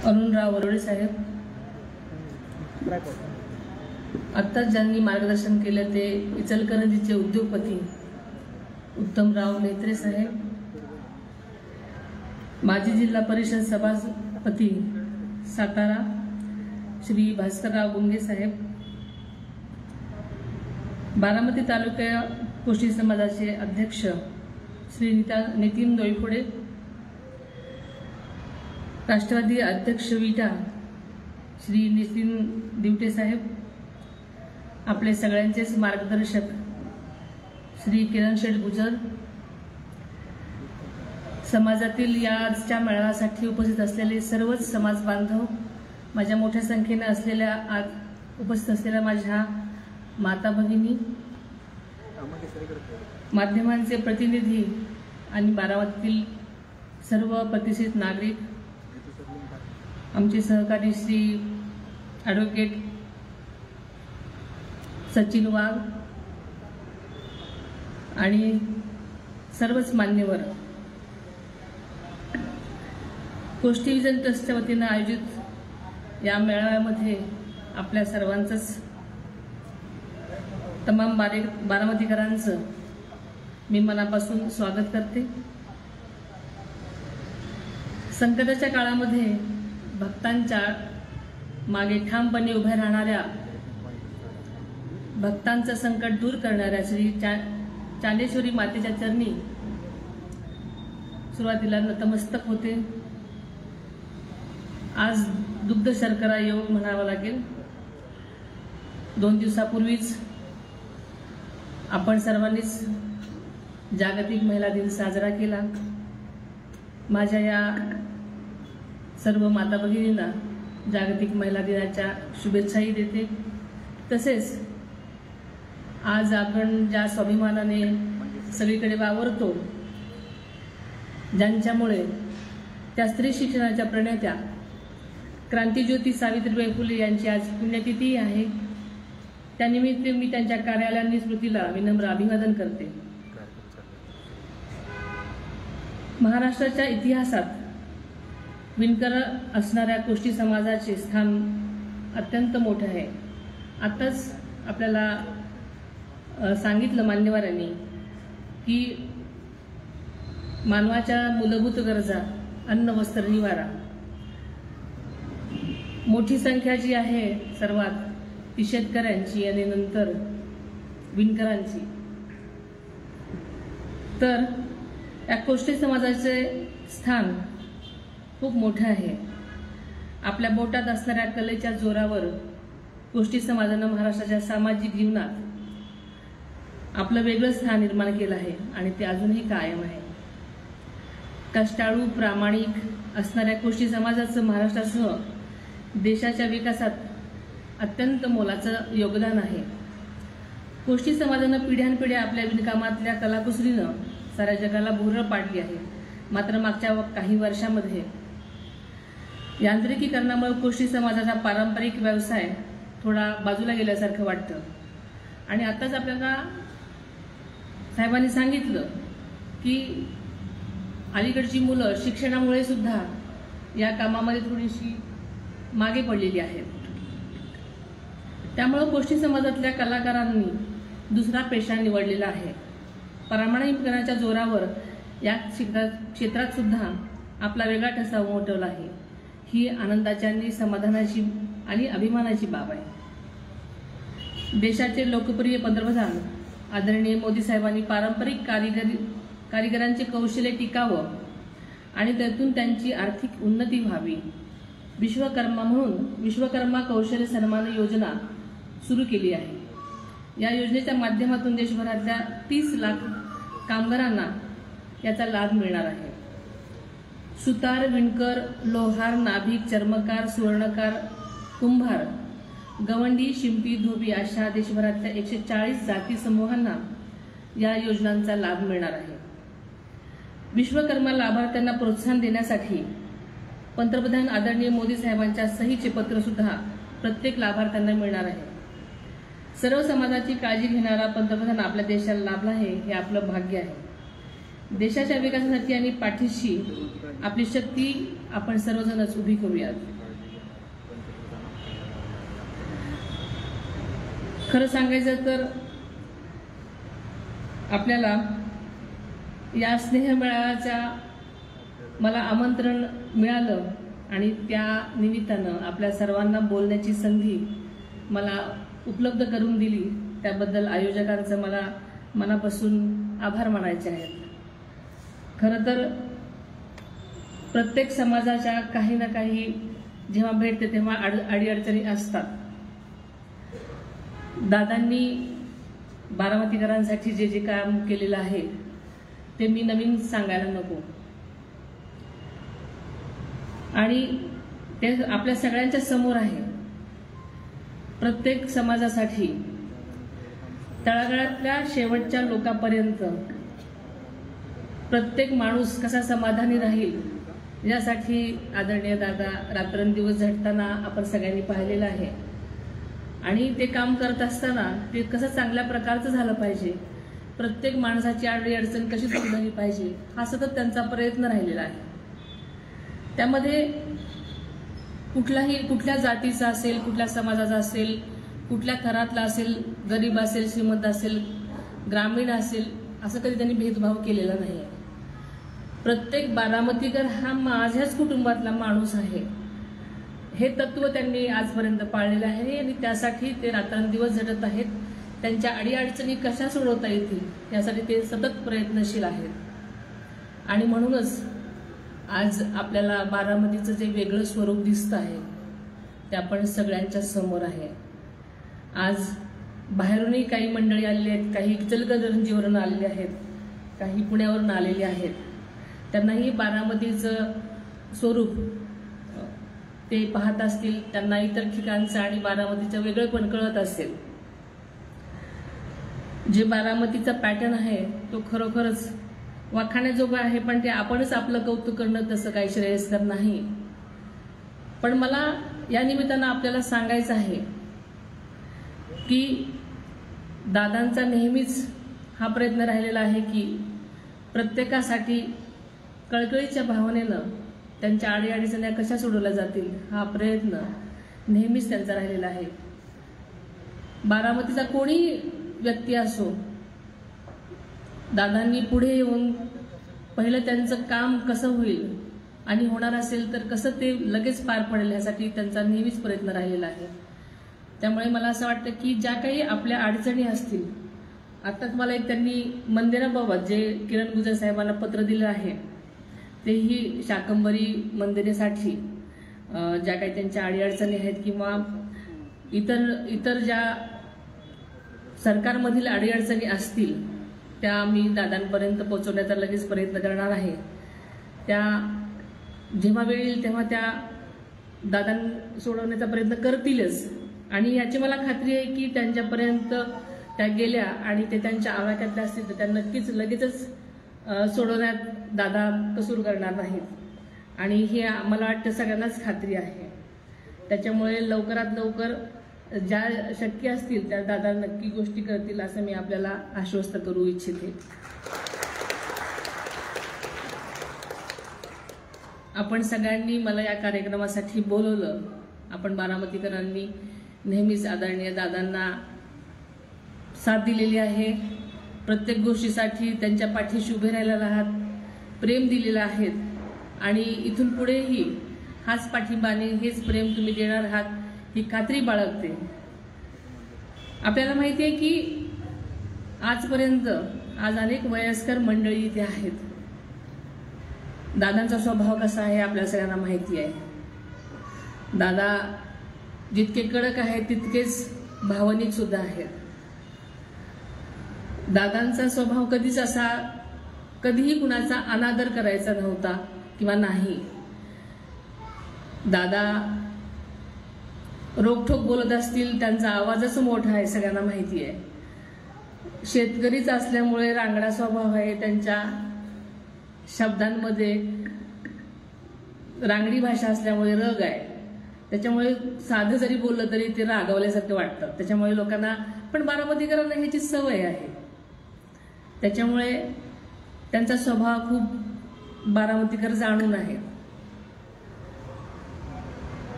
अरुणराव वरोडे साहेब, आत्ताच ज्यांनी मार्गदर्शन केलं ते इचलकरंजीचे उद्योगपती उत्तमराव नेत्रे साहेब, माजी जिल्हा परिषद सभापती सातारा श्री भास्करराव गुंगे साहेब, बारामती तालुका कुष्टी समाजाचे अध्यक्ष श्री नितीन डोईफोडे, राष्ट्रवादी अध्यक्ष विटा श्री नितीन दिवटे साहेब, आपले सगळ्यांचेच मार्गदर्शक श्री किरण शेठ गुजर, समाजातील याच्या मेळाव्यासाठी उपस्थित असलेले सर्वच समाज बांधव, माझ्या मोठ्या संख्येने असलेल्या आज उपस्थित असलेल्या माझ्या माता भगिनी, माध्यमांचे प्रतिनिधी आणि बारामतीतील सर्व प्रतिष्ठित नागरिक, आमचे सहकारी श्री ॲडव्होकेट सचिन वाघ आणि सर्वच मान्यवर, कोष्टी विजन ट्रस्टच्या वतीनं आयोजित या मेळाव्यामध्ये आपल्या सर्वांचंच तमाम बारामतीकरांचं मी मनापासून स्वागत करते। संकटाच्या काळामध्ये भक्तांच्या मागे ठामपणे उभ्या राहणाऱ्या, भक्तांचं संकट दूर करणाऱ्या श्री चांडेश्वरी मातेच्या चरणी सुरुवातीला नतमस्तक होते। आज दुग्ध शर्करा योग म्हणावा लागेल। 2 दिवसापूर्वीच आपण सर्वांनीच जागतिक महिला दिन साजरा केला। माझ्या या सर्व माता भगिनींना जागतिक महिला दिनाच्या शुभेच्छाही देते। तसेच आज आपण ज्या स्वाभिमानाने सगळीकडे वावरतो, ज्यांच्यामुळे त्या स्त्री शिक्षणाच्या प्रणेत्या क्रांतिज्योती सावित्रीबाई फुले यांची आज पुण्यतिथी आहे, त्यानिमित्त मी त्यांच्या कार्यालयाने स्मृतीला विनम्र अभिवादन करते। महाराष्ट्राच्या इतिहासात विणकर असणाऱ्या कोष्टी समाजाचे स्थान अत्यंत मोठे आहे। आताच आपल्याला सांगितलं मान्यवरांनी की मानवाच्या मूलभूत गरजा अन्न वस्त्र निवारा, मोठी संख्या जी आहे सर्वात ती शेतकऱ्यांची आणि नंतर विणकरांची। तर या कोष्टी समाजाचे स्थान खूप मोठं आहे। आपल्या बोटात असणाऱ्या कलेच्या जोरावर कोष्टी समाजानं महाराष्ट्राच्या सामाजिक जीवनात आपलं वेगळं स्थान निर्माण केलं आहे आणि ते अजूनही कायम आहे। कष्टाळू प्रामाणिक असणाऱ्या कोष्टी समाजाचं महाराष्ट्रासह देशाच्या विकासात अत्यंत मोलाचं योगदान आहे। कोष्टी समाजानं पिढ्यानपिढ्या आपल्या विणकामातल्या कलाकुसरीनं साऱ्या जगाला भुरळ पाडली आहे। मात्र मागच्या काही वर्षामध्ये यांत्रिकीकरणामुळे कोष्टी समाजाचा पारंपरिक व्यवसाय थोडा बाजूला गेल्यासारखं वाटतं आणि आताच आपल्याला साहेबांनी सांगितलं की अलीकडची मुलं शिक्षणामुळे सुद्धा या कामामध्ये थोडीशी मागे पडलेली आहेत। त्यामुळे कोष्टी समाजातल्या कलाकारांनी दुसरा पेशा निवडलेला आहे। प्रामाणिकपणाच्या जोरावर या क्षेत्रात सुद्धा आपला वेगळा ठसा उमटवला आहे। ही आनंदाची आणि समाधानाची आणि अभिमानाची बाब आहे। देशाचे लोकप्रिय पंतप्रधान आदरणीय मोदी साहेबांनी पारंपरिक कारिगरांचे कौशल्य टिकावं आणि त्यातून त्यांची आर्थिक उन्नती व्हावी, विश्वकर्मा कौशल्य सन्मान योजना सुरू केली आहे। या योजनेच्या माध्यमातून देशभरातल्या 30 लाख कामगारांना याचा लाभ मिळणार आहे। सुतार, विणकर, लोहार, नाभिक, चर्मकार, सुवर्णकार, कुंभार, गवंडी, शिंपी, धोबी अशा देशभरातल्या 140 जाती समूहांना या योजनांचा लाभ मिळणार आहे। विश्वकर्मा लाभार्थ्यांना प्रोत्साहन देण्यासाठी पंतप्रधान आदरणीय मोदी साहेबांच्या सहीचे पत्र सुद्धा प्रत्येक लाभार्थ्यांना मिळणार आहे। सर्व समाजाची काळजी घेणारा पंतप्रधान आपल्या देशाला लाभला आहे, हे आपलं भाग्य आहे। देशाच्या विकासासाठी आणि पाठीशी आपली शक्ती आपण सर्वजणच उभी करूयात. खरं सांगायचं तर आपल्याला या स्नेहमेळाव्याच्या मला आमंत्रण मिळालं आणि त्या निमित्तानं आपल्या सर्वांना बोलण्याची संधी मला उपलब्ध करून दिली, त्याबद्दल आयोजकांचं मला मनापासून आभार मानायचे आहेत. खरं तर प्रत्येक समाजाच्या काही ना काही जेव्हा भेटते तेव्हा अडीअडचणी असतात. दादांनी बारामतीकरांसाठी जे जे काम केलेलं आहे ते मी नवीन सांगायला नको, आणि ते आपल्या सगळ्यांच्या समोर आहे. प्रत्येक समाजासाठी तळागाळातल्या शेवटच्या लोकांपर्यंत प्रत्येक माणूस कसा समाधानी राहील यासाठी आदरणीय दादा रात्रंदिवस झटताना आपण सगळ्यांनी पाहिलेलं आहे. आणि ते काम करत असताना ते कसं चांगल्या प्रकारचं झालं पाहिजे, प्रत्येक माणसाची अडचण कशी दूर झाली पाहिजे, हा सतत त्यांचा प्रयत्न राहिलेला आहे. त्यामध्ये कुठल्या जातीचा असेल, कुठल्या समाजाचा असेल, कुठल्या थरातला असेल, गरीब असेल, श्रीमंत असेल, ग्रामीण असेल, असं कधी त्यांनी भेदभाव केलेला नाही. प्रत्येक बारामतीकर हा माझ्याच कुटुंबातला माणूस आहे, हे तत्व त्यांनी आजपर्यंत पाळलेलं आहे आणि त्यासाठी ते रात्रंदिवस झटत आहेत. त्यांच्या अडीअडचणी कशा सोडवता येतील यासाठी ते सतत प्रयत्नशील आहेत. आणि म्हणूनच आज आपल्याला बारामतीचं जे वेगळं स्वरूप दिसतं आहे ते आपण सगळ्यांच्या समोर आहे. आज बाहेरूनही काही मंडळी आलेली आहेत, काही इचलकरंजीवरून आलेले आहेत, काही पुण्यावरून आलेले आहेत. त्यांनाही बारामतीचं स्वरूप ते पाहत असतील, त्यांना इतर ठिकाणचं आणि बारामतीचं वेगळेपण कळत असेल. जे बारामतीचा पॅटर्न आहे तो खरोखरच वाखाण्याजोगा आहे, पण ते आपणच आपलं कौतुक करणं तसं काही श्रेयस्कर नाही. पण मला या निमित्तानं आपल्याला सांगायचं आहे की दादांचा नेहमीच हा प्रयत्न राहिलेला आहे की प्रत्येकासाठी कळकळीच्या भावनेनं त्यांच्या अडीअडचण्या कशा सोडवल्या जातील हा प्रयत्न नेहमीच त्यांचा राहिलेला आहे. बारामतीचा कोणी व्यक्ती असो, दादांनी पुढे येऊन पहिलं त्यांचं काम कसं होईल आणि होणार असेल तर कसं ते लगेच पार पडेल यासाठी त्यांचा नेहमीच प्रयत्न राहिलेला आहे. त्यामुळे मला असं वाटतं की ज्या काही आपल्या अडचणी असतील, आत्ताच मला एक त्यांनी मंदिराबाबत जे किरण गुजर साहेबांना पत्र दिलं आहे तेही शाकंभरी मंदिरासाठी ज्या काही त्यांच्या अडीअडचणी आहेत किंवा इतर ज्या सरकारमधील अडीअडचणी असतील त्या मी दादांपर्यंत पोहोचवण्याचा लगेच प्रयत्न करणार आहे. त्या जेव्हा वेळ येईल तेव्हा त्या दादां सोडवण्याचा प्रयत्न करतीलच. आणि याची मला खात्री आहे की त्यांच्यापर्यंत त्या गेल्या आणि ते त्यांच्या आवाक्यातल्या असतील तर त्या नक्कीच लगेचच सोडवण्यात दादा कसूर करणार नाहीत. आणि हे मला वाटतं सगळ्यांनाच खात्री आहे. त्याच्यामुळे लवकरात लवकर ज्या शक्य असतील त्या दादा नक्की गोष्टी करतील असं मी आपल्याला आश्वस्त करू इच्छिते. आपण सगळ्यांनी मला या कार्यक्रमासाठी बोलवलं. आपण बारामतीकरांनी नेहमीच आदरणीय दादांना साथ दिलेली आहे. प्रत्येक गोष्टीसाठी त्यांच्या पाठीशी उभे राहिलेला आहात, प्रेम दिलेलं आहे आणि इथून पुढेही हाच पाठिंबा आणि हेच प्रेम तुम्ही देणार आहात ही खात्री बाळगते. आपल्याला माहिती आहे की आजपर्यंत आज अनेक वयस्कर मंडळी इथे आहेत. दादांचा स्वभाव कसा आहे आपल्या सगळ्यांना माहिती आहे. दादा जितके कडक आहेत तितकेच भावनिक सुद्धा आहेत. दादांचा स्वभाव कधीच असा कधीही कुणाचा अनादर करायचा नव्हता किंवा नाही. दादा रोखठोक बोलत असतील, त्यांचा आवाजच मोठा आहे सगळ्यांना माहिती आहे. शेतकरीच असल्यामुळे रांगडा स्वभाव आहे, त्यांच्या शब्दांमध्ये रांगडी भाषा असल्यामुळे रग आहे. त्याच्यामुळे साधं जरी बोललं तरी ते रागवल्यासारखं वाटतं. त्याच्यामुळे लोकांना पण बारामतीकरांना ह्याची सवय आहे. त्याच्यामुळे त्यांचा स्वभाव खूप बारामतीकर जाणून आहे.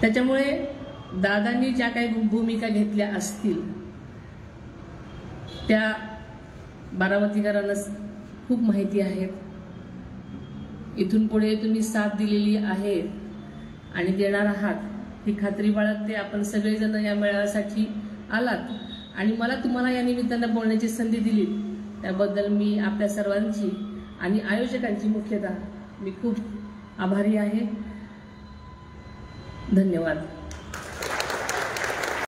त्याच्यामुळे दादांनी ज्या काही भूमिका घेतल्या असतील त्या बारामतीकरांना खूप माहिती आहेत. इथून पुढे तुम्ही साथ दिलेली आहे आणि देणार आहात ही खात्री बाळगते. आपण सगळेजण या मेळाव्यासाठी आलात आणि मला तुम्हाला या निमित्तानं बोलण्याची संधी दिली त्याबद्दल मी आपल्या सर्वांची आणि आयोजकांची मुख्यतः मी खूप आभारी आहे. धन्यवाद.